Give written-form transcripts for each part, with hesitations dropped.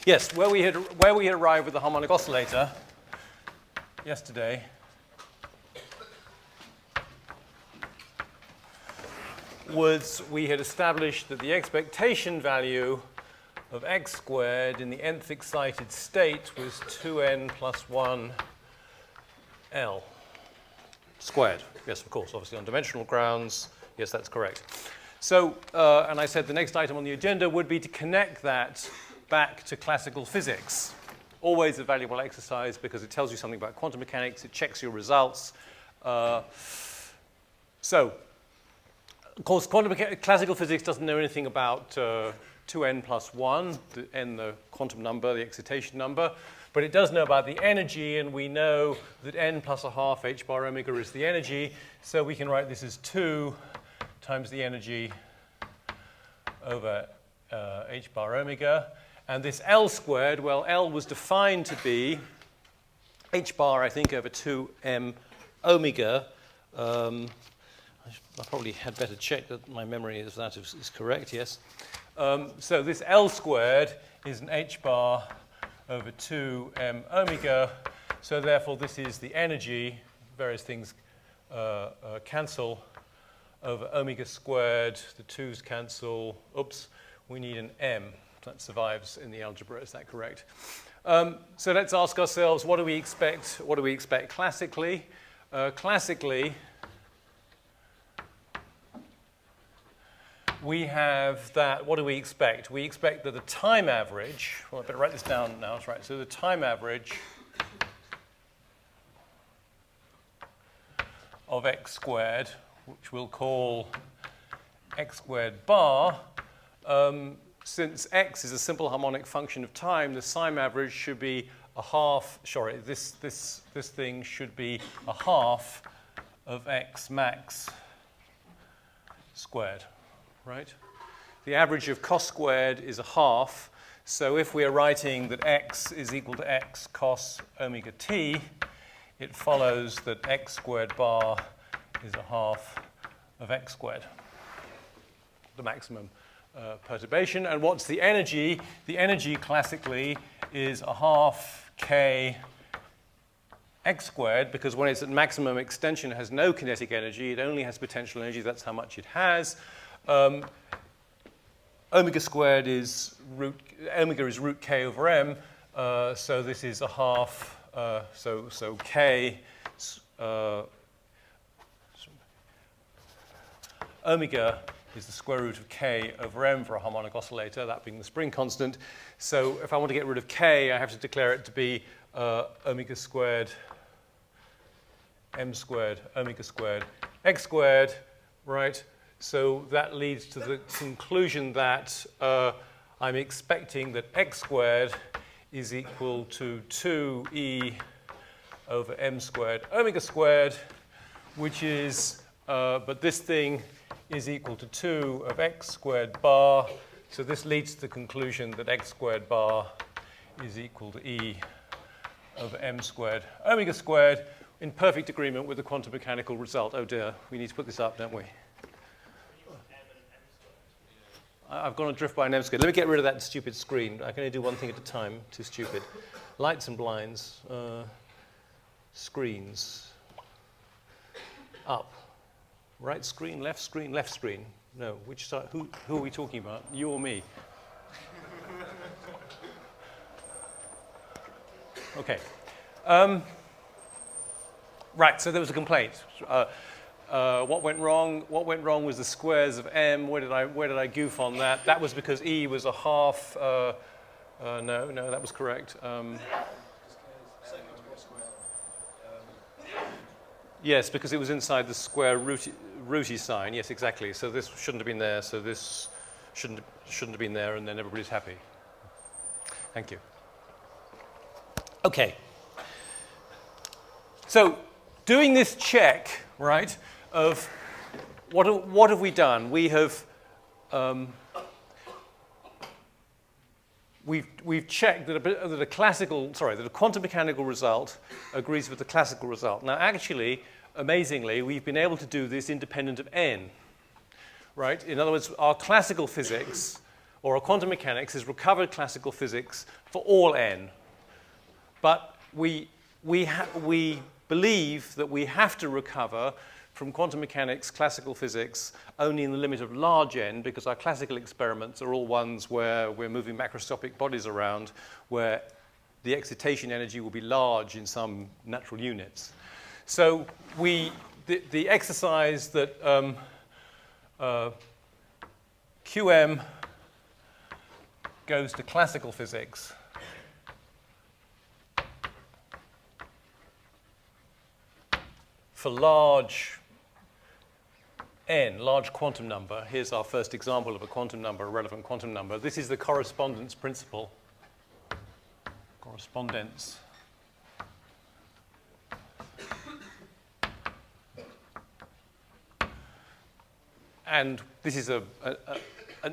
Yes, where we had arrived with the harmonic oscillator yesterday was we had established that the expectation value of x squared in the nth excited state was 2n plus 1 L squared. Yes, of course, obviously on dimensional grounds. Yes, that's correct. So, and I said the next item on the agenda would be to connect that back to classical physics. Always a valuable exercise because it tells you something about quantum mechanics. It checks your results. So, of course, classical physics doesn't know anything about 2n plus 1, the quantum number, the excitation number. But it does know about the energy, and we know that n plus a half h bar omega is the energy. So we can write this as 2 times the energy over h bar omega. And this L squared, well, L was defined to be h bar, I think, over 2m omega. I probably had better check that my memory is that is correct, yes. So this L squared is an h bar over 2m omega. So therefore, this is the energy. Various things cancel over omega squared. The 2's cancel. Oops, we need an m. That survives in the algebra. Is that correct? So let's ask ourselves, what do we expect? What do we expect classically? Classically, we have that, what do we expect? We expect that the time average, well, I better write this down now, right? So the time average of x squared, which we'll call x squared bar, since x is a simple harmonic function of time, the time average should be a half, sorry, this thing should be a half of x max squared. Right? The average of cos squared is a half. So if we are writing that x is equal to x cos omega t, it follows that x squared bar is a half of x squared, the maximum perturbation. And what's the energy? The energy classically is a half k x squared, because when it's at maximum extension, it has no kinetic energy. It only has potential energy. That's how much it has. Omega squared is omega is root k over m, so this is a half, so k, omega is the square root of k over m for a harmonic oscillator, that being the spring constant. So if I want to get rid of k, I have to declare it to be omega squared, m squared, omega squared, x squared, right? So that leads to the conclusion that I'm expecting that x squared is equal to 2e over m squared omega squared, which is, but this thing is equal to 2 of x squared bar. So this leads to the conclusion that x squared bar is equal to e over m squared omega squared, in perfect agreement with the quantum mechanical result. Oh dear, we need to put this up, don't we? I've gone adrift by an m squared. Let me get rid of that stupid screen. I can only do one thing at a time. Too stupid. Lights and blinds. Screens. Up. Right screen, left screen, left screen. No, which side? Who are we talking about? You or me? Okay. Right, so there was a complaint. What went wrong? What went wrong was the squares of m. Where did I goof on that? That was because e was a half. No, that was correct. Yes, because it was inside the square rooty sign. Yes, exactly. So this shouldn't have been there. So this shouldn't have been there, and then everybody's happy. Thank you. Okay. So doing this check, right? Of what have we done? We have we've checked that a quantum mechanical result agrees with the classical result. Now, actually, amazingly, we've been able to do this independent of n, right? In other words, our classical physics, or a quantum mechanics is recovered classical physics for all n. But we believe that we have to recover from quantum mechanics classical physics only in the limit of large n, because our classical experiments are all ones where we're moving macroscopic bodies around, where the excitation energy will be large in some natural units. So the exercise that QM goes to classical physics for large n, large quantum number. Here's our first example of a quantum number, a relevant quantum number. This is the correspondence principle. Correspondence. And this is an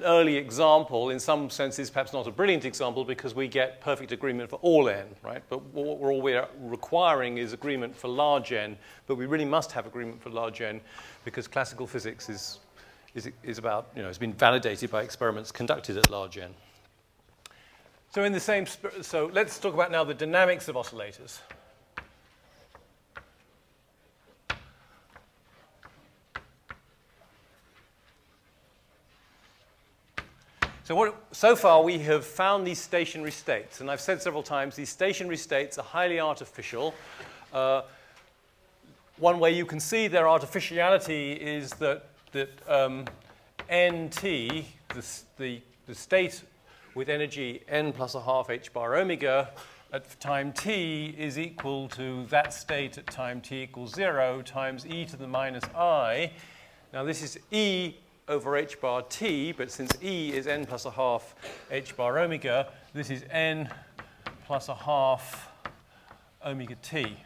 early example, in some senses perhaps not a brilliant example, because we get perfect agreement for all n, right? But all we're requiring is agreement for large n, but we really must have agreement for large n because classical physics is about, it's been validated by experiments conducted at large n. So in the same spirit, so let's talk about now the dynamics of oscillators. So far we have found these stationary states, and I've said several times these stationary states are highly artificial. One way you can see their artificiality is that nt, the state with energy n plus a half h bar omega at time t is equal to that state at time t equals 0 times e to the minus I. Now this is e over h bar t, but since e is n plus a half h bar omega, this is n plus a half omega t.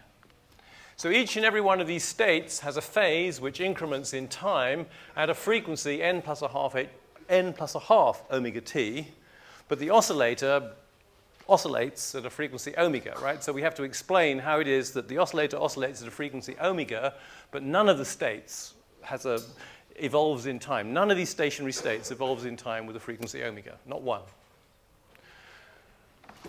So each and every one of these states has a phase which increments in time at a frequency n plus a half omega t, but the oscillator oscillates at a frequency omega, right? So we have to explain how it is that the oscillator oscillates at a frequency omega, but none of the states evolves in time. None of these stationary states evolves in time with a frequency omega, not one.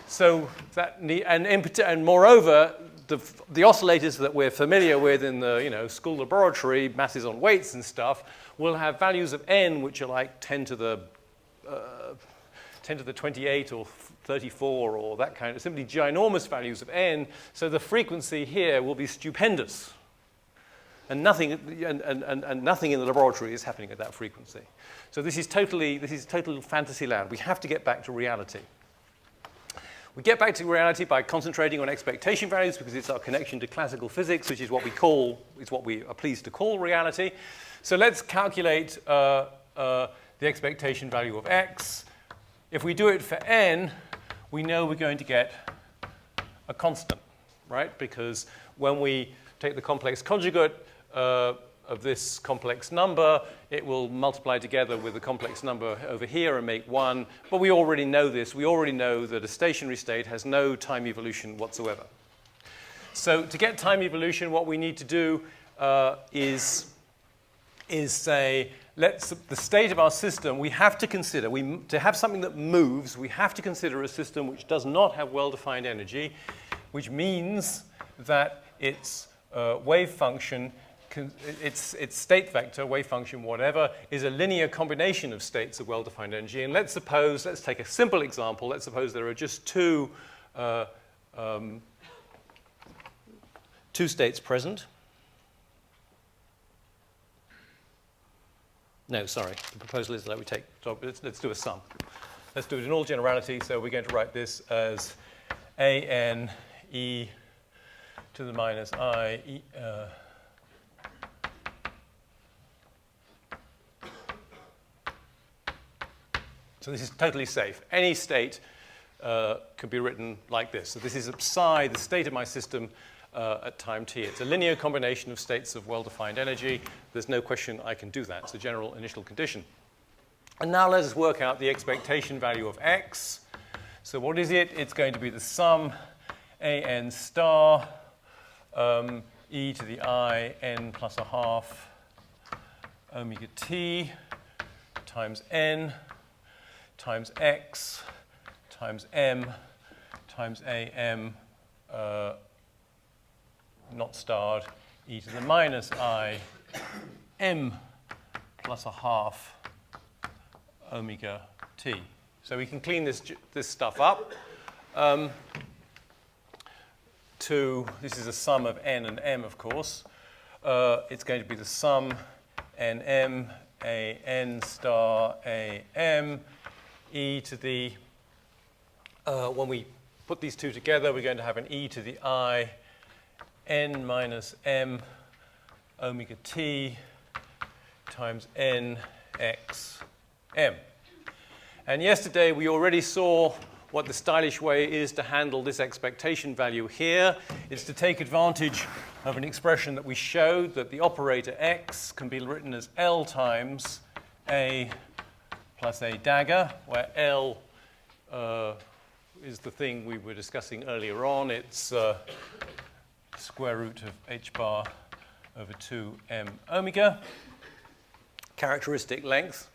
So and moreover, the oscillators that we're familiar with in the school laboratory, masses on weights and stuff, will have values of n which are like 10 to the 28 or 34 or that kind of simply ginormous values of n. So the frequency here will be stupendous. And nothing in the laboratory is happening at that frequency. So this is total fantasy land. We have to get back to reality. We get back to reality by concentrating on expectation values because it's our connection to classical physics, which is what we are pleased to call reality. So let's calculate the expectation value of x. If we do it for n, we know we're going to get a constant, right? Because when we take the complex conjugate of this complex number, it will multiply together with the complex number over here and make 1. But we already know this. We already know that a stationary state has no time evolution whatsoever. So to get time evolution, what we need to do is say, the state of our system, we have to consider, to have something that moves, we have to consider a system which does not have well-defined energy, which means that its wave function, its state vector, wave function, whatever, is a linear combination of states of well-defined energy. And let's take a simple example. Let's suppose there are just two states present. No, sorry. The proposal is that let's do a sum. Let's do it in all generality. So we're going to write this as an e to the minus I. So this is totally safe. Any state can be written like this. So this is psi, the state of my system at time t. It's a linear combination of states of well-defined energy. There's no question I can do that. It's a general initial condition. And now let us work out the expectation value of x. So what is it? It's going to be the sum an star e to the I n plus a half omega t times n times x times m times am not starred e to the minus I m plus a half omega t. So we can clean this stuff up this is a sum of n and m, of course. It's going to be the sum nm a n star a m e to the, when we put these two together, we're going to have an e to the I n minus m omega t times n x m. And yesterday we already saw what the stylish way is to handle this expectation value here. It's to take advantage of an expression that we showed, that the operator x can be written as L times a plus a dagger, where L is the thing we were discussing earlier on. It's square root of h bar over 2m omega, characteristic length.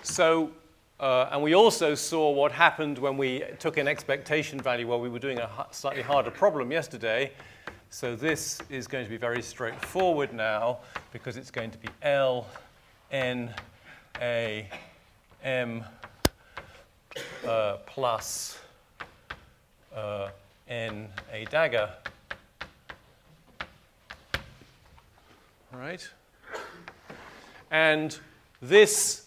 So, and we also saw what happened when we took an expectation value while we were doing a slightly harder problem yesterday. So this is going to be very straightforward now, because it's going to be L n a m plus n a dagger. All right? And this,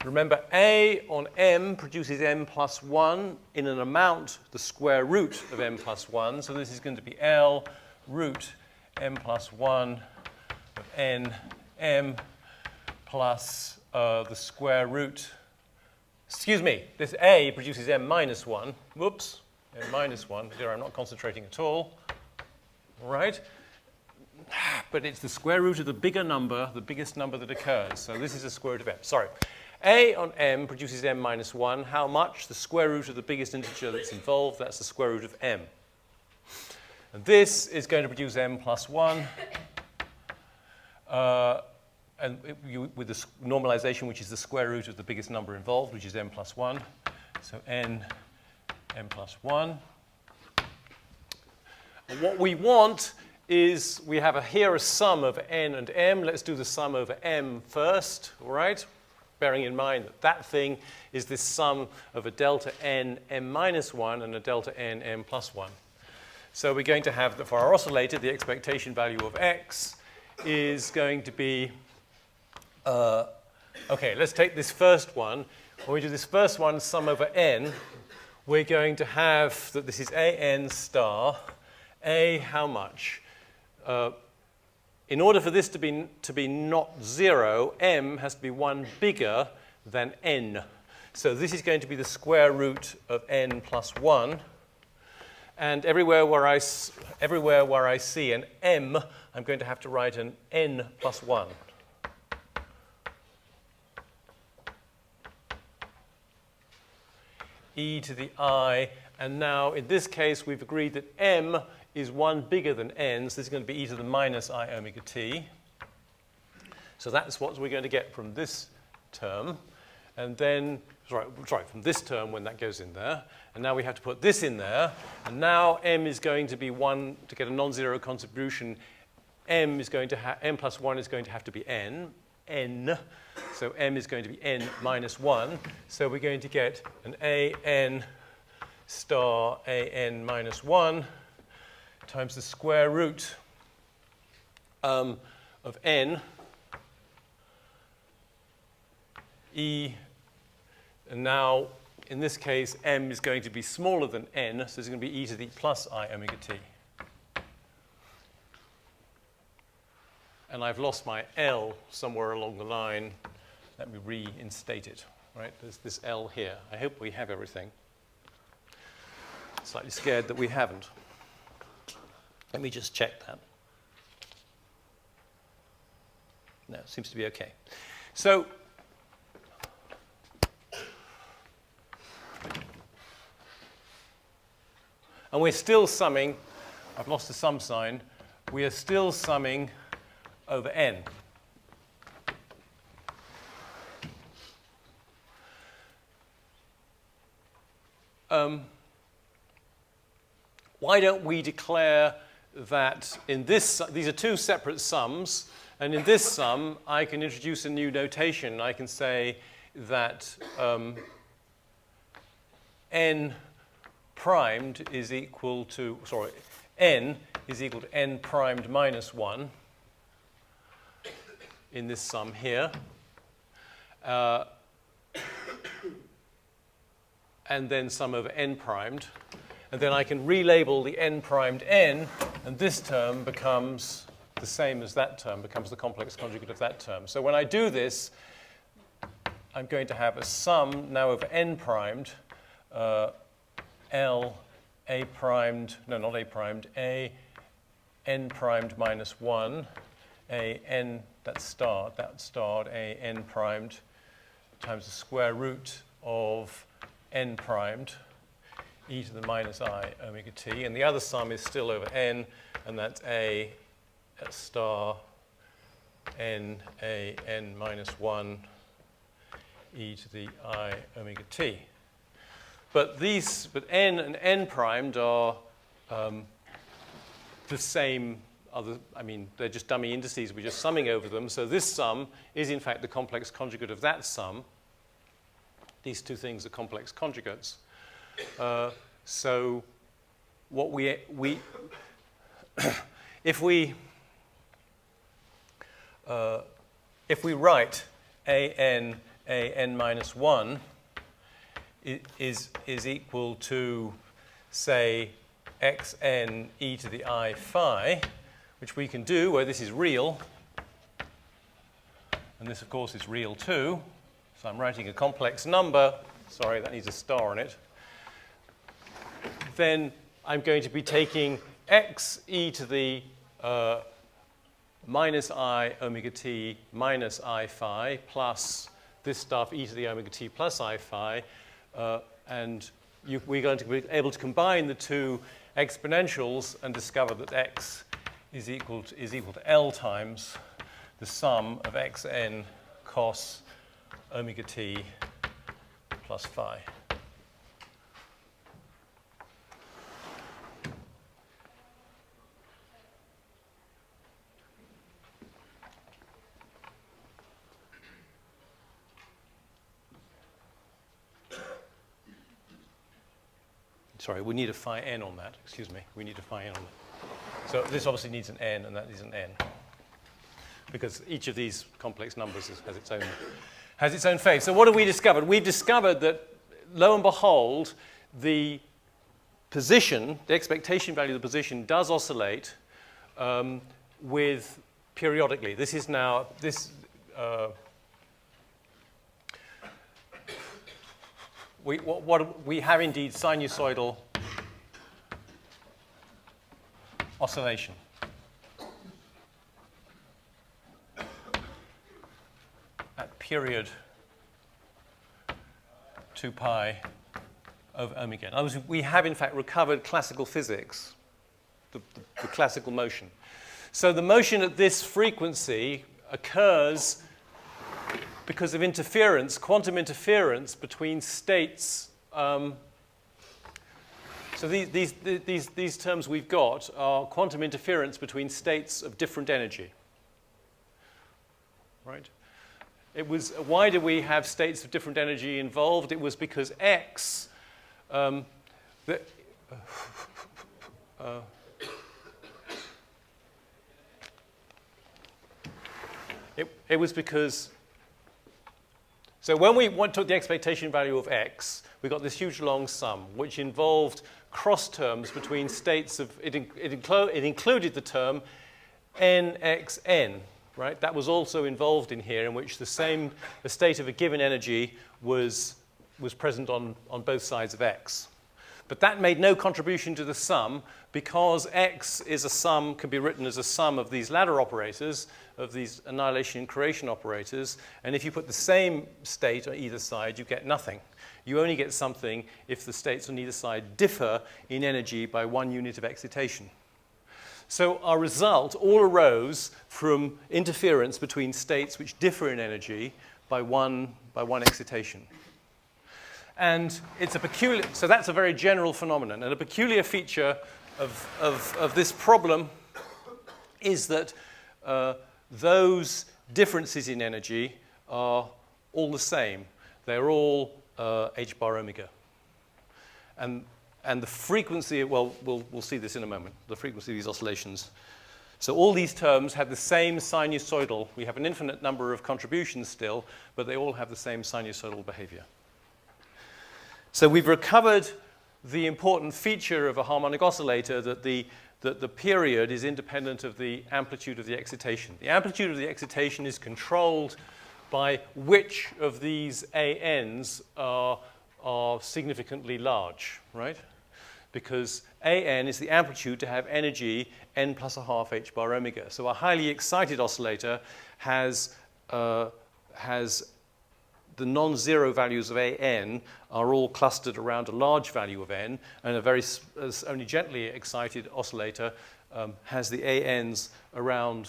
remember, A on m produces m plus 1 in an amount, the square root of m plus 1. So this is going to be L root m plus 1 of n m plus the square root. Excuse me, this A produces m minus 1. Whoops, m minus 1. Here I'm not concentrating at all. All right? But it's the square root of the bigger number, the biggest number that occurs. So this is the square root of m. Sorry. A on m produces m minus 1. How much? The square root of the biggest integer that's involved. That's the square root of m. And this is going to produce m plus 1. With the normalization, which is the square root of the biggest number involved, which is m plus 1. So m plus 1. And what we want is, we have here a sum of n and m. Let's do the sum over m first, all right? Bearing in mind that that thing is this sum of a delta n m minus 1 and a delta n m plus 1. So we're going to have, for our oscillator, the expectation value of x is going to be, okay, let's take this first one. When we do this first one, sum over n, we're going to have that this is a n star, a how much? In order for this to be not 0, m has to be 1 bigger than n. So this is going to be the square root of n plus 1. And everywhere where I see an m, I'm going to have to write an n plus 1. E to the I. And now, in this case, we've agreed that m is 1 bigger than n, so this is going to be e to the minus I omega t. So that's what we're going to get from this term. And then, sorry, from this term when that goes in there. And now we have to put this in there. And now m is going to be 1, to get a non-zero contribution, m plus 1 is going to have to be n. So m is going to be n minus 1. So we're going to get an an star an minus 1 times the square root of n e, and now in this case m is going to be smaller than n, so it's going to be e to the plus I omega t. And I've lost my L somewhere along the line. Let me reinstate it. Right? There's this L here. I hope we have everything. Slightly scared that we haven't. Let me just check that. No, it seems to be okay. So, and we're still summing, I've lost the sum sign, we are still summing over n. why don't we declare that in this, these are two separate sums, and in this sum, I can introduce a new notation. I can say that n primed is equal to, n is equal to n primed minus 1 in this sum here. And then sum over n primed. And then I can relabel the n primed n, and this term becomes the same as that term, becomes the complex conjugate of that term. So when I do this, I'm going to have a sum now over n primed, L a primed, no, not a primed, a n primed minus 1, a n, that starred, a n primed times the square root of n primed, e to the minus I omega t. And the other sum is still over n, and that's a star n a n minus 1 e to the I omega t. But n and n primed are the same they're just dummy indices. We're just summing over them. So this sum is, in fact, the complex conjugate of that sum. These two things are complex conjugates. So what if we write an minus 1 is equal to, say, xn e to the I phi, which we can do where this is real, and this, of course, is real too. So I'm writing a complex number. Sorry, that needs a star on it. Then I'm going to be taking x e to the minus I omega t minus I phi plus this stuff e to the omega t plus I phi, and we're going to be able to combine the two exponentials and discover that x is equal to L times the sum of xn cos omega t plus phi. Sorry, we need a phi n on that. Excuse me. We need a phi n on that. So this obviously needs an n, and that is an n, because each of these complex numbers has its own phase. So what have we discovered? We've discovered that, lo and behold, the position, the expectation value of the position, does oscillate with periodically. This is now we have indeed sinusoidal oscillation. At period 2 pi over omega. In other words, we have in fact recovered classical physics, the classical motion. So the motion at this frequency occurs because of interference, quantum interference between states. So these terms we've got are quantum interference between states of different energy. Right? It was, why do we have states of different energy involved? It was because X, it was because, so when we took the expectation value of X, we got this huge long sum, which involved cross terms between states of, it included the term nxn, right? That was also involved in here, in which the state of a given energy was present on both sides of X. But that made no contribution to the sum, because X is a sum, can be written as a sum of these ladder operators, of these annihilation and creation operators, and if you put the same state on either side, you get nothing. You only get something if the states on either side differ in energy by 1 unit of excitation. So our result all arose from interference between states which differ in energy by one excitation. And it's a peculiar, so that's a very general phenomenon. And a peculiar feature of this problem is that those differences in energy are all the same. They're all h bar omega. And the frequency, well, we'll see this in a moment, the frequency of these oscillations. So all these terms have the same sinusoidal. We have an infinite number of contributions still, but they all have the same sinusoidal behavior. So we've recovered the important feature of a harmonic oscillator, that the period is independent of the amplitude of the excitation. The amplitude of the excitation is controlled by which of these ANs are significantly large, right? Because AN is the amplitude to have energy n plus a half h bar omega. So a highly excited oscillator has the non-zero values of AN are all clustered around a large value of n, and a only gently excited oscillator has the ANs around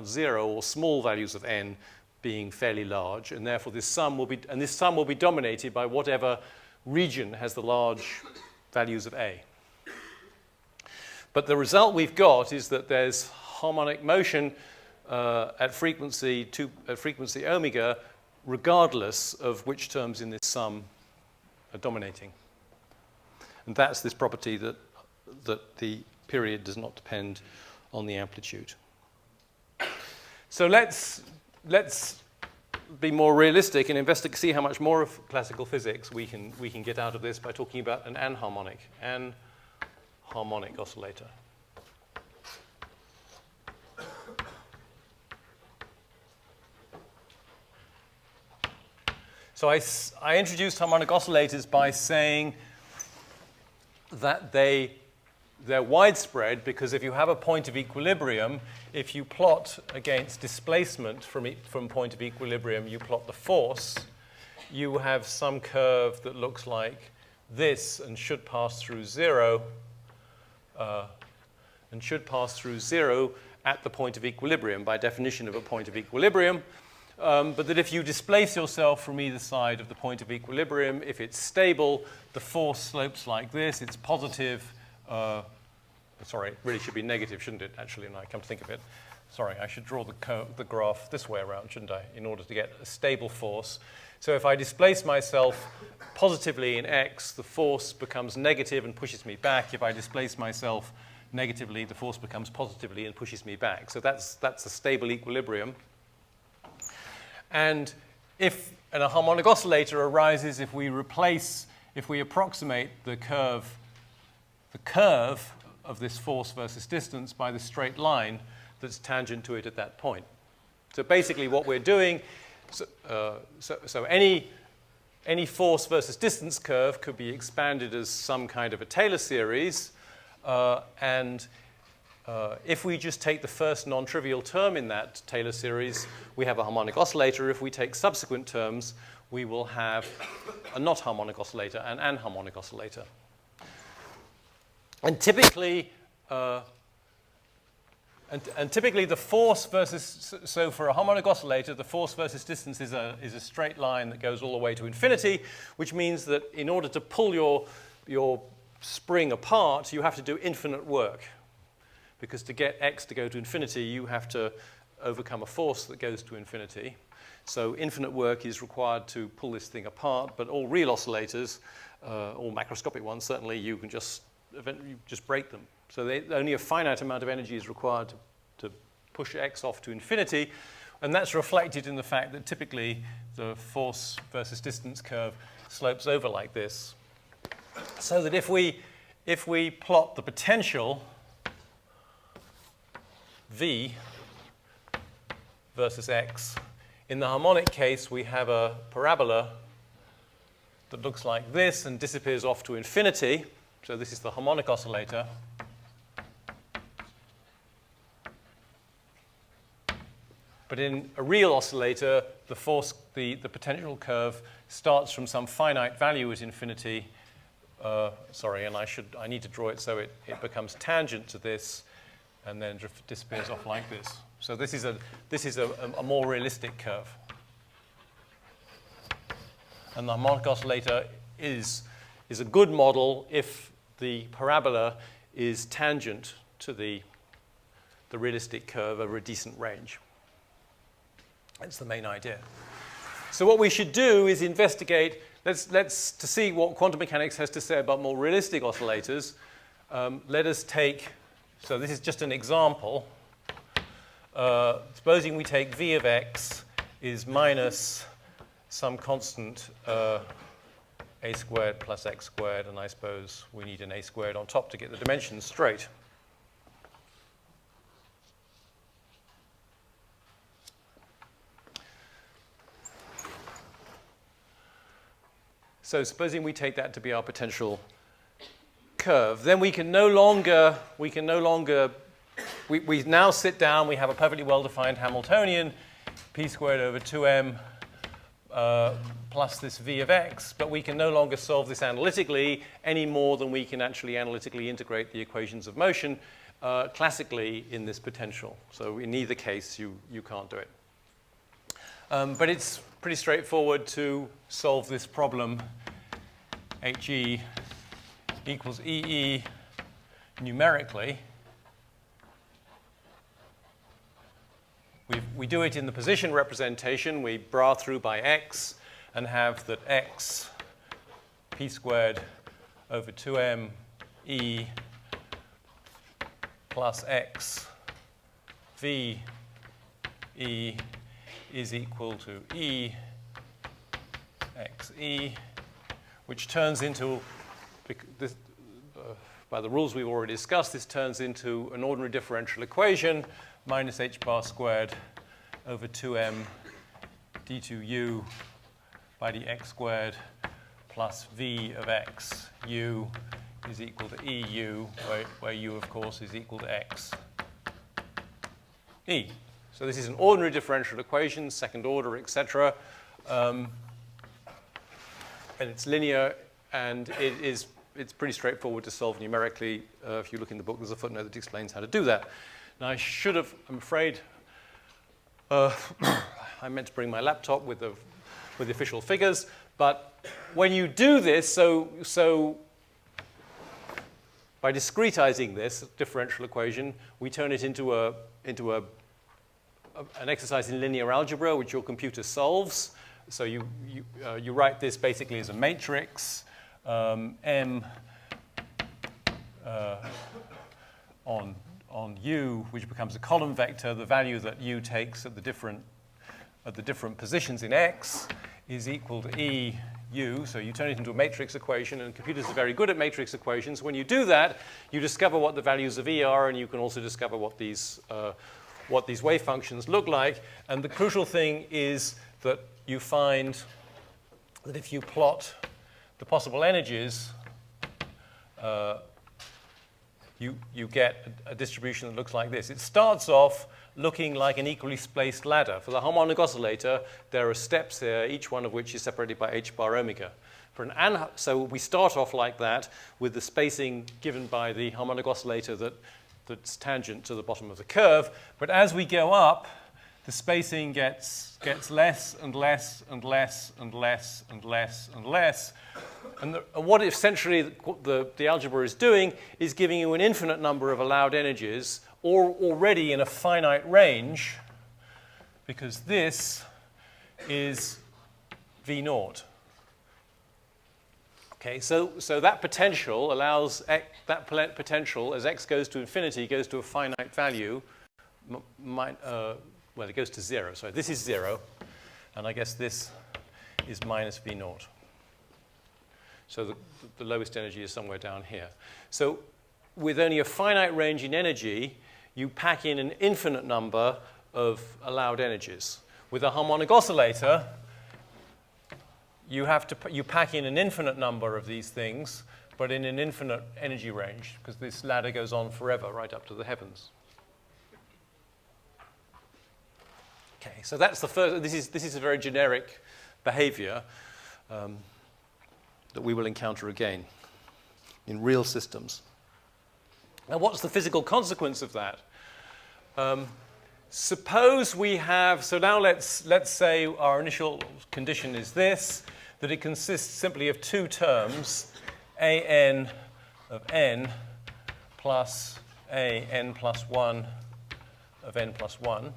zero, or small values of n being fairly large, and therefore this sum will be dominated by whatever region has the large values of A. But the result we've got is that there's harmonic motion at frequency omega, regardless of which terms in this sum are dominating. And that's this property that the period does not depend on the amplitude. So let's be more realistic and see how much more of classical physics we can get out of this by talking about an anharmonic oscillator. So I introduced harmonic oscillators by saying that they're widespread, because if you have a point of equilibrium, if you plot against displacement from point of equilibrium, you plot the force, you have some curve that looks like this and should pass through zero, at the point of equilibrium, by definition of a point of equilibrium. But that if you displace yourself from either side of the point of equilibrium, if it's stable, the force slopes like this. It's positive. Sorry, it really should be negative, shouldn't it, actually, when I come to think of it. Sorry, I should draw the graph this way around, shouldn't I, in order to get a stable force. So if I displace myself positively in x, the force becomes negative and pushes me back. If I displace myself negatively, the force becomes positively and pushes me back. So that's a stable equilibrium. And a harmonic oscillator arises if we approximate the curve of this force versus distance by the straight line that's tangent to it at that point. So basically what we're doing, so any force versus distance curve could be expanded as some kind of a Taylor series, and if we just take the first non-trivial term in that Taylor series, we have a harmonic oscillator. If we take subsequent terms, we will have a not harmonic oscillator, an anharmonic oscillator. And typically, typically the force versus, so for a harmonic oscillator, the force versus distance is a straight line that goes all the way to infinity, which means that in order to pull your spring apart, you have to do infinite work. Because to get x to go to infinity, you have to overcome a force that goes to infinity. So infinite work is required to pull this thing apart, but all real oscillators, all macroscopic ones, certainly you can just break them. So only a finite amount of energy is required to push x off to infinity, and that's reflected in the fact that typically the force versus distance curve slopes over like this. So that if we plot the potential V versus x, in the harmonic case, we have a parabola that looks like this and disappears off to infinity. So this is the harmonic oscillator. But in a real oscillator, the potential curve starts from some finite value at infinity. Sorry, and I need to draw it so it becomes tangent to this, and then disappears off like this. So this is a more realistic curve. And the harmonic oscillator is a good model if the parabola is tangent to the realistic curve over a decent range. That's the main idea. So what we should do is investigate, let's to see what quantum mechanics has to say about more realistic oscillators. Let us take, so this is just an example. Supposing we take v of x is minus some constant a squared plus x squared, and I suppose we need an a squared on top to get the dimensions straight. So supposing we take that to be our potential curve, then we now sit down, we have a perfectly well-defined Hamiltonian, p squared over 2m plus this v of x, but we can no longer solve this analytically any more than we can actually analytically integrate the equations of motion classically in this potential. So in either case, you can't do it. But it's pretty straightforward to solve this problem. HE equals EE numerically. We do it in the position representation. We bra through by x and have that x p squared over 2m E plus x v E is equal to E x E, which turns into, by the rules we've already discussed, this turns into an ordinary differential equation, minus h bar squared over 2m d2u by the x squared plus v of x u is equal to EU, where u, of course, is equal to x E. So this is an ordinary differential equation, second order, etc. And it's linear, and it's pretty straightforward to solve numerically. If you look in the book, there's a footnote that explains how to do that. Now, I should have, I'm afraid, I meant to bring my laptop with the official figures, but when you do this, so by discretizing this differential equation, we turn it into an exercise in linear algebra, which your computer solves. So you write this basically as a matrix, M on U, which becomes a column vector. The value that U takes at the different positions in X is equal to E U. So you turn it into a matrix equation, and computers are very good at matrix equations. When you do that, you discover what the values of E are, and you can also discover what these wave functions look like. And the crucial thing is that you find that if you plot the possible energies, you get a distribution that looks like this. It starts off looking like an equally spaced ladder. For the harmonic oscillator, there are steps here, each one of which is separated by h bar omega. So we start off like that with the spacing given by the harmonic oscillator that's tangent to the bottom of the curve. But as we go up, the spacing gets less and less and less and less and less and less. And what essentially the algebra is doing is giving you an infinite number of allowed energies, or already in a finite range, because this is V naught. Okay, so that potential allows that potential, as x goes to infinity, goes to a finite value. Well, it goes to 0. So this is 0, and I guess this is minus V naught. So the lowest energy is somewhere down here. So with only a finite range in energy, you pack in an infinite number of allowed energies. With a harmonic oscillator, you pack in an infinite number of these things, but in an infinite energy range, because this ladder goes on forever, right up to the heavens. Okay, so that's the first. This is a very generic behavior that we will encounter again in real systems. Now, what's the physical consequence of that? Suppose we have. So now let's say our initial condition is this. that it consists simply of two terms, an of n plus an plus 1 of n plus 1.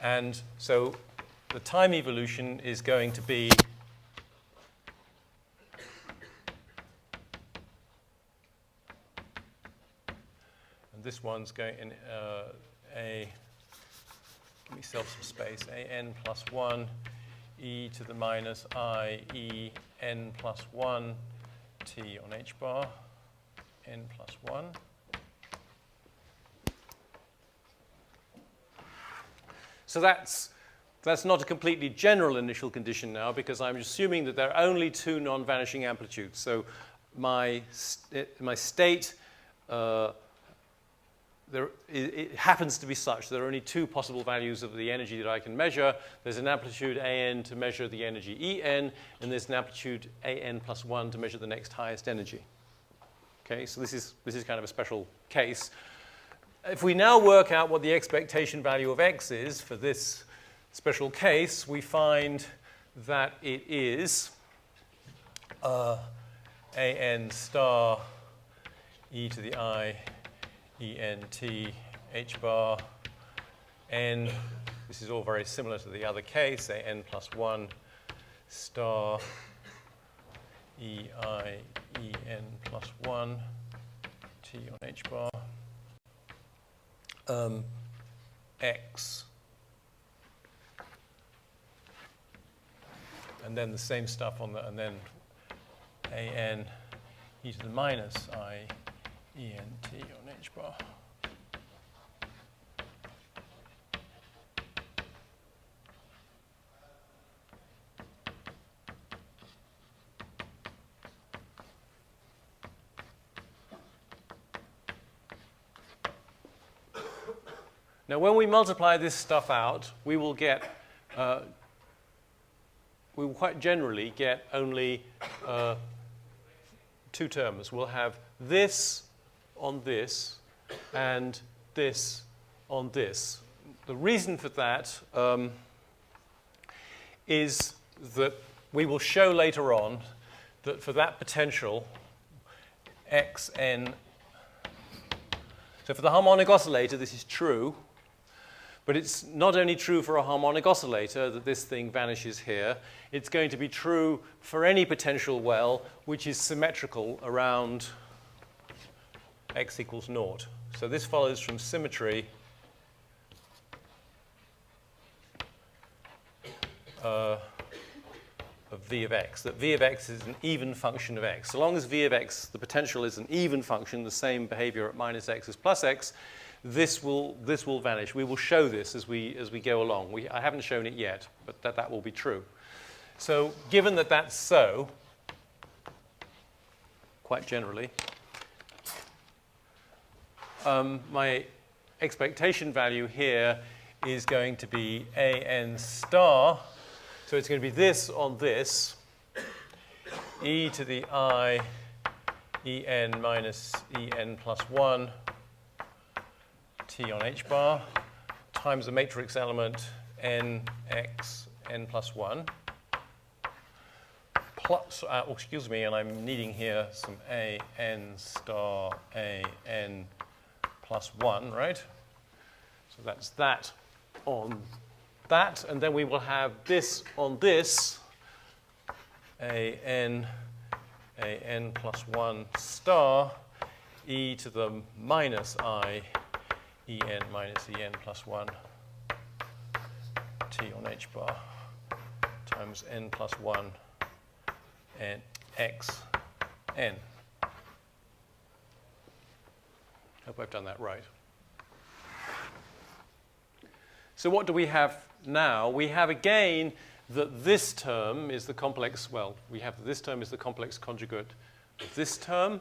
And so the time evolution is going to be and this one's going in give myself some space, an plus 1 e to the minus I e n plus 1 t on h bar, n plus 1. So that's not a completely general initial condition now, because I'm assuming that there are only two non-vanishing amplitudes. So my state, it happens to be such there are only two possible values of the energy that I can measure. There's an amplitude an to measure the energy en, and there's an amplitude an plus 1 to measure the next highest energy. Okay, so this is kind of a special case. If we now work out what the expectation value of x is for this special case, we find that it is an star e to the I ent h bar n. This is all very similar to the other case, an plus 1 star ei en plus 1 t on h bar x, and then the same stuff on the, and then an e to the minus I ent on h bar. Now, when we multiply this stuff out, we will get, we will quite generally get only two terms. We'll have this on this and this on this. The reason for that is that we will show later on that for that potential, xn, so for the harmonic oscillator, this is true. But it's not only true for a harmonic oscillator that this thing vanishes here. It's going to be true for any potential well which is symmetrical around x equals 0. So this follows from symmetry of v of x, that v of x is an even function of x. So long as v of x, the potential, is an even function, the same behavior at minus x as plus x, this will vanish. We will show this as we go along. I haven't shown it yet, but that will be true. So given that that's so, quite generally, my expectation value here is going to be an star. So it's going to be this on this, e to the I en minus en plus 1 t on h bar times the matrix element nx n plus 1 plus, excuse me, and I'm needing here some an star an plus 1, right? So that's that on that, and then we will have this on this, an plus 1 star e to the minus I en minus en plus 1 t on h bar times n plus 1 and x n. Hope I've done that right. So what do we have now? We have again that this term is the complex, well, we have this term is the complex conjugate of this term.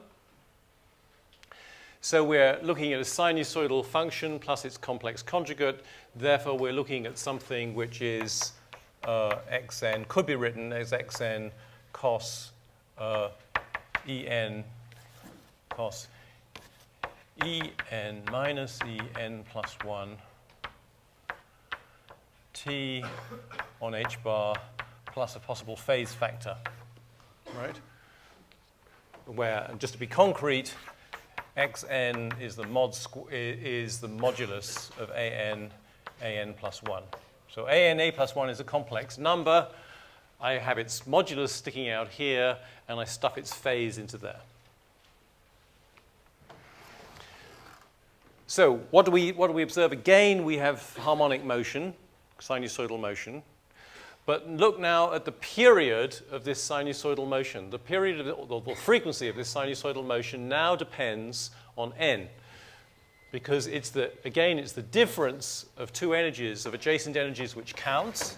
So we're looking at a sinusoidal function plus its complex conjugate. Therefore, we're looking at something which is xn, could be written as xn cos en cos en minus en plus 1 t on h bar plus a possible phase factor, right? Where, and just to be concrete, xn is the modulus of an plus 1. So a plus 1 is a complex number. I have its modulus sticking out here, and I stuff its phase into there. So what do we observe? Again, we have harmonic motion, sinusoidal motion. But look now at the period of this sinusoidal motion. The period of the frequency of this sinusoidal motion now depends on n, because it's the difference of two energies, of adjacent energies, which counts.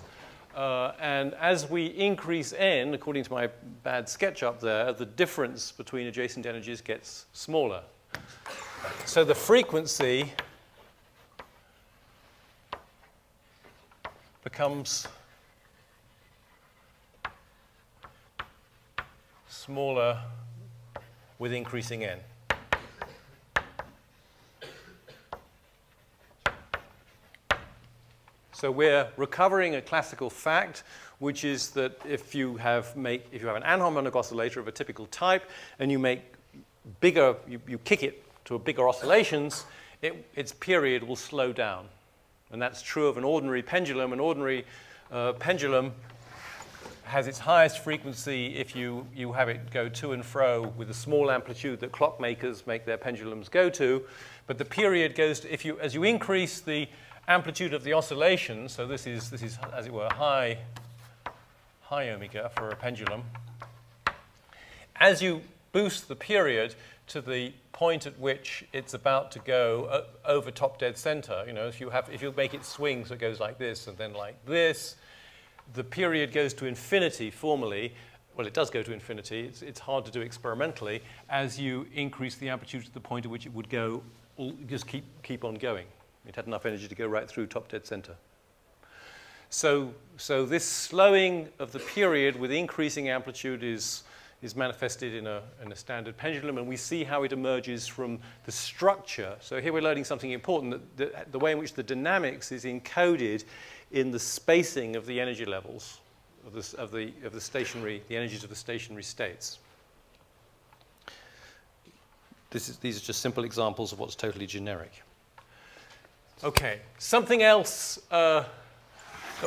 And as we increase n, according to my bad sketch up there, the difference between adjacent energies gets smaller. So the frequency becomes smaller with increasing n. So we're recovering a classical fact, which is that if you have an anharmonic oscillator of a typical type, and you make bigger, you kick it to a bigger oscillations, its period will slow down. And that's true of an ordinary pendulum. An ordinary pendulum has its highest frequency if you have it go to and fro with a small amplitude that clockmakers make their pendulums go to. But the period goes to, as you increase the amplitude of the oscillation, so this is as it were high omega for a pendulum. As you boost the period to the point at which it's about to go over top dead center, if you make it swing so it goes like this and then like this, the period goes to infinity formally. Well, it does go to infinity. It's hard to do experimentally as you increase the amplitude to the point at which it would go, just keep on going. It had enough energy to go right through top dead center. So this slowing of the period with increasing amplitude is manifested in a standard pendulum, and we see how it emerges from the structure. So here we're learning something important, that the way in which the dynamics is encoded in the spacing of the energy levels of the energies of the stationary states. These are just simple examples of what's totally generic. Okay, something else that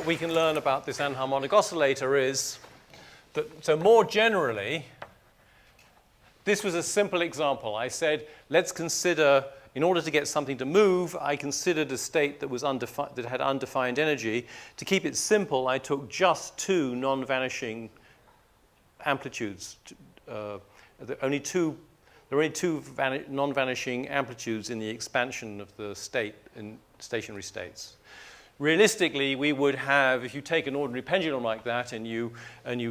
we can learn about this anharmonic oscillator is that, so more generally, this was a simple example. I said, let's consider, in order to get something to move, I considered a state that was that had undefined energy. To keep it simple, I took just two non-vanishing amplitudes. There are only two non-vanishing amplitudes in the expansion of the state in stationary states. Realistically, we would have, if you take an ordinary pendulum like that and you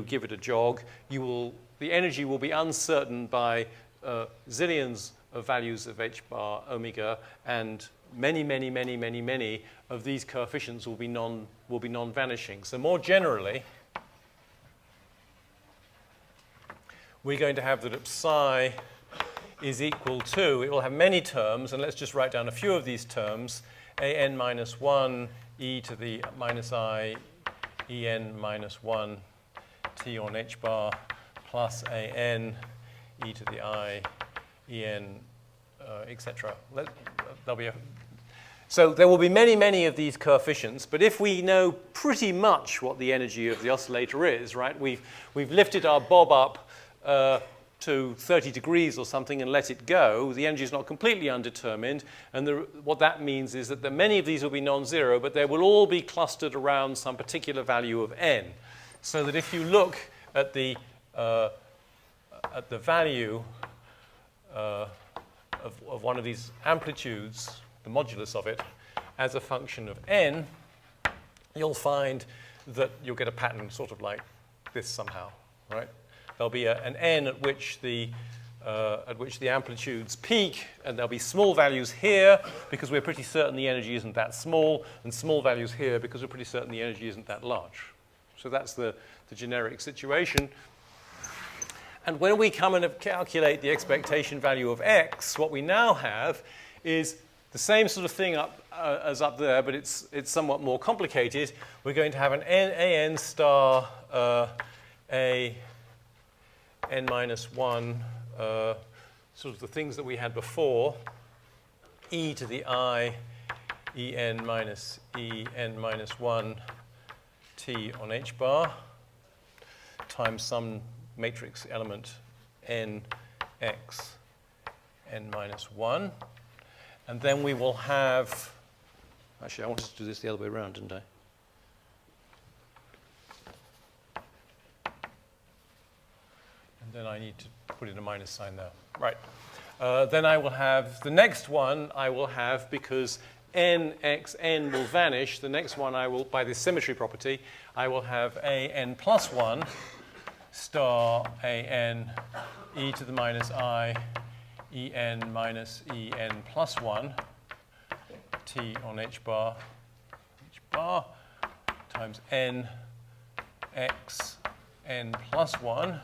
give it a jog, the energy will be uncertain by zillions of values of h bar omega, and many of these coefficients will be non-vanishing. So more generally, we're going to have that psi is equal to, it will have many terms, and let's just write down a few of these terms. an minus 1 e to the minus I en minus 1 t on h bar plus an e to the I en, etc. So there will be many of these coefficients, but if we know pretty much what the energy of the oscillator is, right? We've lifted our bob up to 30 degrees or something and let it go. The energy is not completely undetermined, and what that means is that many of these will be non-zero, but they will all be clustered around some particular value of n. So that if you look at the value of one of these amplitudes, the modulus of it, as a function of n, you'll find that you'll get a pattern sort of like this somehow, right? There'll be an n at which the amplitudes peak, and there'll be small values here because we're pretty certain the energy isn't that small, and small values here because we're pretty certain the energy isn't that large. So that's the generic situation. And when we come and calculate the expectation value of x, what we now have is the same sort of thing as up there, but it's somewhat more complicated. We're going to have an an star a n minus 1, sort of the things that we had before, e to the I en minus 1 t on h bar times some matrix element n x n minus 1. And then we will have, actually I wanted to do this the other way around, didn't I? And then I need to put in a minus sign there. Right. Then I will have, the next one I will have, because nxn will vanish, the next one I will, by this symmetry property, I will have an plus 1 star an e to the minus I en minus en plus 1 t on h bar times n x n plus 1.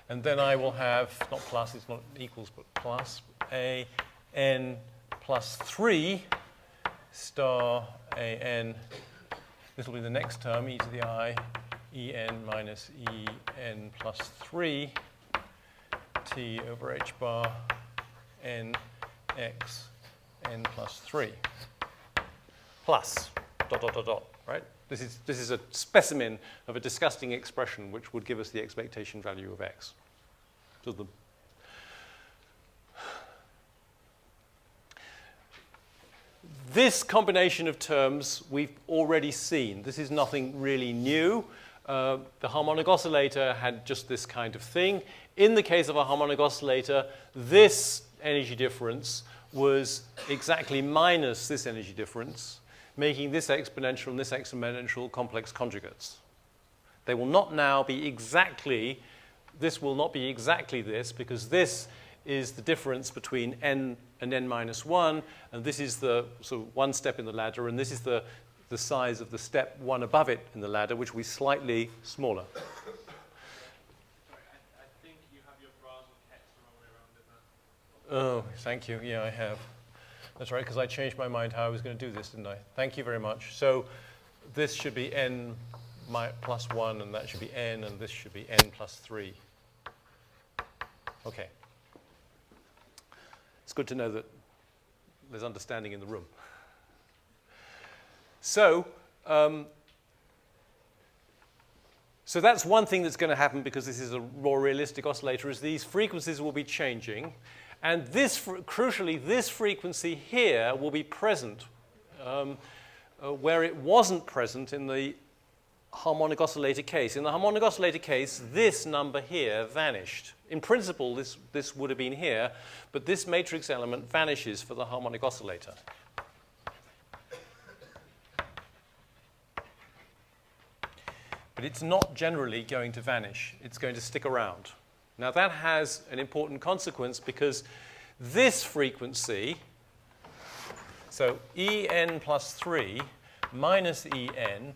And then I will have, not plus, it's not equals, but plus, a n plus 3 star a n, this will be the next term, e to the I, e n minus e n plus 3 t over h bar n x n plus 3 plus dot dot dot dot, right? This is a specimen of a disgusting expression which would give us the expectation value of x. So this combination of terms we've already seen. This is nothing really new. The harmonic oscillator had just this kind of thing. In the case of a harmonic oscillator, this energy difference was exactly minus this energy difference, making this exponential and this exponential complex conjugates. They will not now be exactly, this will not be exactly this, because this is the difference between n and n minus 1, and this is the sort of one step in the ladder, and this is the size of the step one above it in the ladder, which will be slightly smaller. Sorry, I think you have your browser text the wrong way around, didn't I? Oh, thank you. Yeah, I have. That's right, because I changed my mind how I was going to do this, didn't I? Thank you very much. So this should be n plus 1, and that should be n, and this should be n plus 3. Okay. It's good to know that there's understanding in the room. So, so that's one thing that's going to happen, because this is a more realistic oscillator, is these frequencies will be changing. And this, crucially, this frequency here will be present, where it wasn't present in the harmonic oscillator case. In the harmonic oscillator case, this number here vanished. In principle, this would have been here, but this matrix element vanishes for the harmonic oscillator. But it's not generally going to vanish. It's going to stick around. Now, that has an important consequence, because this frequency, so En plus 3 minus En,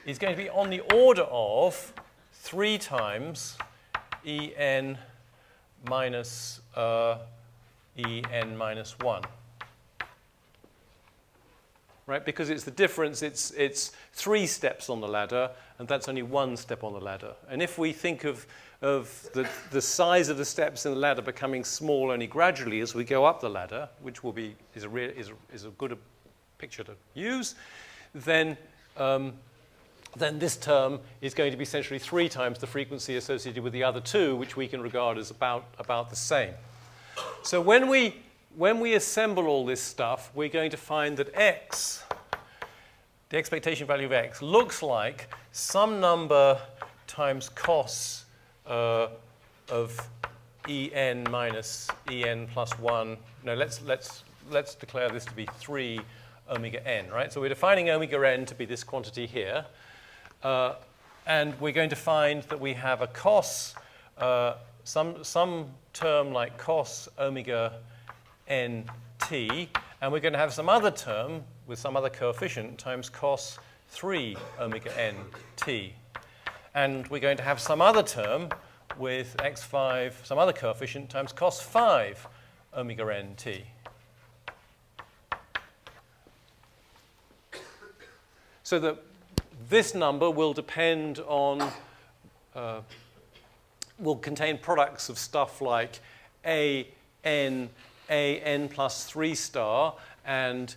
is going to be on the order of 3 times En minus En minus 1. Right? Because it's the difference, it's 3 steps on the ladder, and that's only 1 step on the ladder. And if we think of the size of the steps in the ladder becoming small only gradually as we go up the ladder, which will be is a good picture to use, then this term is going to be essentially 3 times the frequency associated with the other 2, which we can regard as about the same. So when we assemble all this stuff, we're going to find that x, the expectation value of x, looks like some number times cos of En minus En plus 1. No, let's declare this to be 3 omega n, right? So we're defining omega n to be this quantity here. And we're going to find that we have a cos, some term like cos omega nt, and we're going to have some other term with some other coefficient times cos 3 omega nt. And we're going to have some other term with x5, some other coefficient times cos 5 omega nt. So that this number will depend on, will contain products of stuff like an plus 3 star and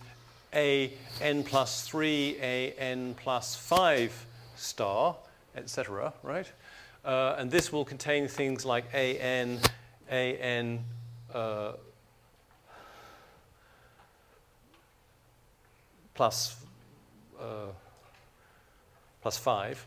an plus 3, an plus 5 star, etc., right? And this will contain things like an plus 5.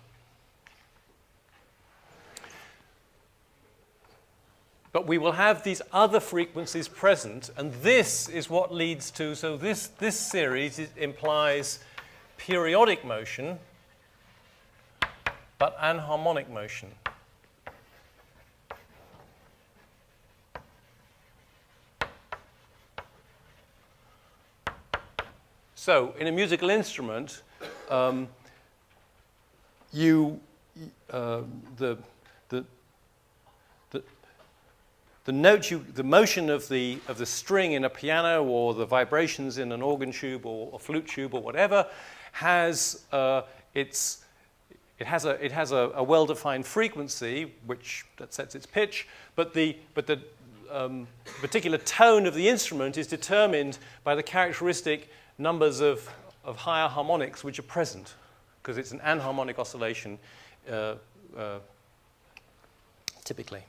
But we will have these other frequencies present, and this is what leads to, so this series implies periodic motion, but anharmonic motion. So in a musical instrument, the motion of the string in a piano or the vibrations in an organ tube or a flute tube or whatever has a well-defined frequency that sets its pitch, but the particular tone of the instrument is determined by the characteristic numbers of higher harmonics which are present, because it's an anharmonic oscillation typically.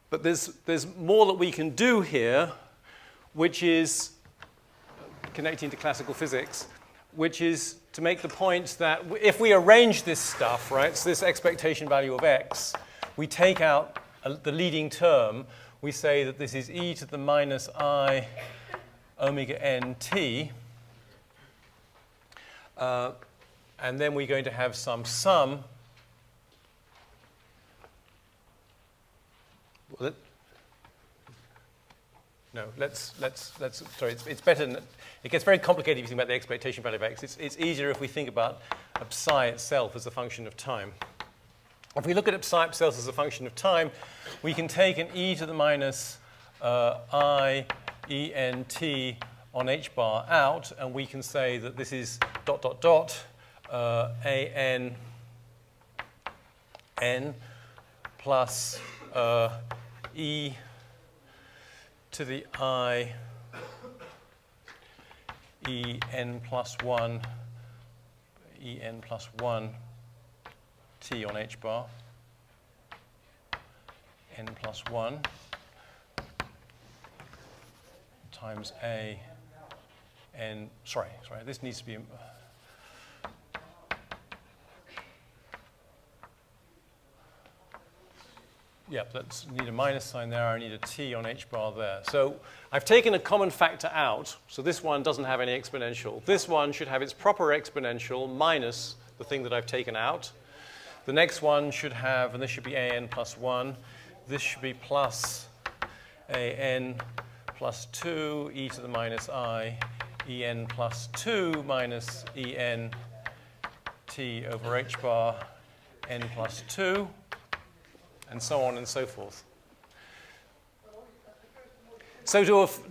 But there's more that we can do here, which is connecting to classical physics, which is to make the point that if we arrange this stuff, right, so this expectation value of x, we take out the leading term, we say that this is e to the minus I omega n t, and then we're going to have some sum. No, sorry, it's better than, it gets very complicated if you think about the expectation value of x. It's easier if we think about psi itself as a function of time. If we look at psi itself as a function of time, we can take an e to the minus I e n t on h bar out, and we can say that this is ... a n n plus e to the I e n plus 1 t on h bar n plus 1 times a n, sorry, this needs to be let's need a minus sign there. I need a t on h bar there. So I've taken a common factor out. So this one doesn't have any exponential. This one should have its proper exponential minus the thing that I've taken out. The next one should have, and this should be an plus 1. This should be plus an plus 2 e to the minus I en plus 2 minus en t over h bar n plus 2. And so on and so forth. So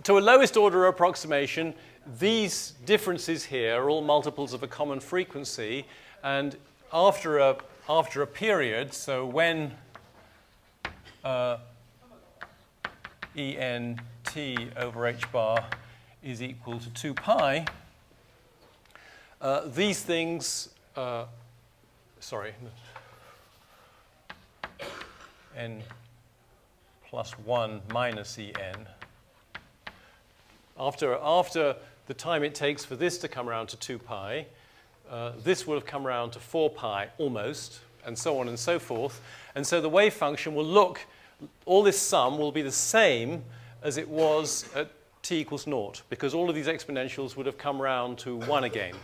to a lowest order approximation, these differences here are all multiples of a common frequency, and after a period, so when en t over h bar is equal to 2 pi, these things, n plus 1 minus en. After the time it takes for this to come around to 2 pi, this will have come around to 4 pi almost, and so on and so forth. And so the wave function will look, all this sum will be the same as it was at t equals 0, because all of these exponentials would have come around to 1 again.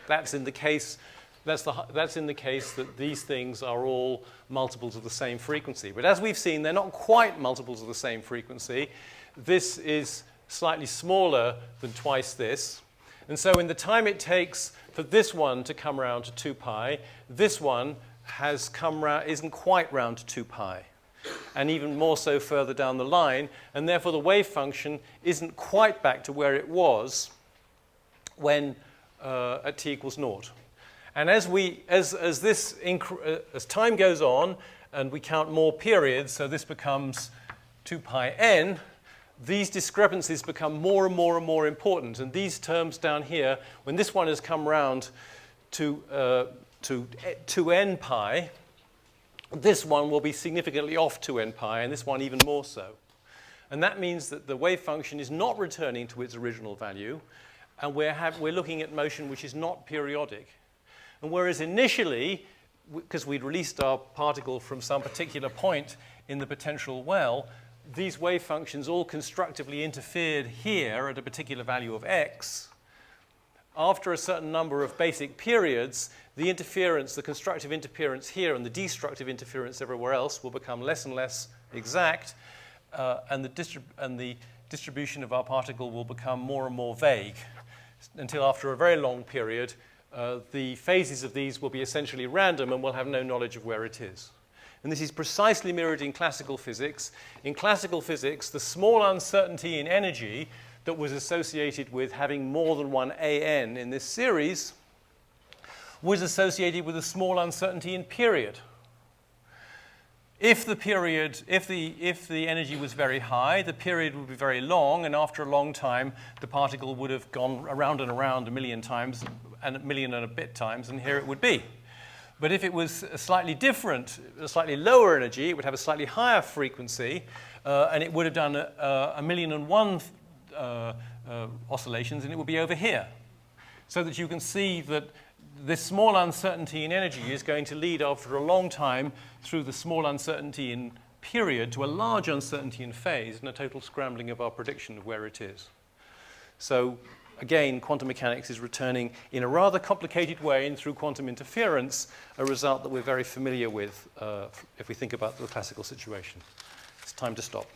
That's in the case that these things are all multiples of the same frequency. But as we've seen, they're not quite multiples of the same frequency. This is slightly smaller than twice this. And so in the time it takes for this one to come around to 2 pi, this one isn't quite round to 2 pi. and even more so further down the line, and therefore the wave function isn't quite back to where it was when at t equals 0. And as time goes on and we count more periods, so this becomes 2 pi n, these discrepancies become more and more and more important. And these terms down here, when this one has come round to 2n pi, this one will be significantly off 2n pi, and this one even more so. And that means that the wave function is not returning to its original value, and we're looking at motion which is not periodic. And whereas initially, because we'd released our particle from some particular point in the potential well, these wave functions all constructively interfered here at a particular value of x. After a certain number of basic periods, the interference, the constructive interference here and the destructive interference everywhere else will become less and less exact, and the distribution of our particle will become more and more vague until after a very long period, the phases of these will be essentially random and we'll have no knowledge of where it is. And this is precisely mirrored in classical physics. In classical physics, the small uncertainty in energy that was associated with having more than one AN in this series was associated with a small uncertainty in period. If the energy was very high, the period would be very long, and after a long time, the particle would have gone around and around a million times, and a million and a bit times, and here it would be. But if it was slightly different, a slightly lower energy, it would have a slightly higher frequency, and it would have done a million and one oscillations, and it would be over here. So that you can see that this small uncertainty in energy is going to lead after a long time through the small uncertainty in period to a large uncertainty in phase and a total scrambling of our prediction of where it is. So again, quantum mechanics is returning in a rather complicated way and through quantum interference, a result that we're very familiar with if we think about the classical situation. It's time to stop.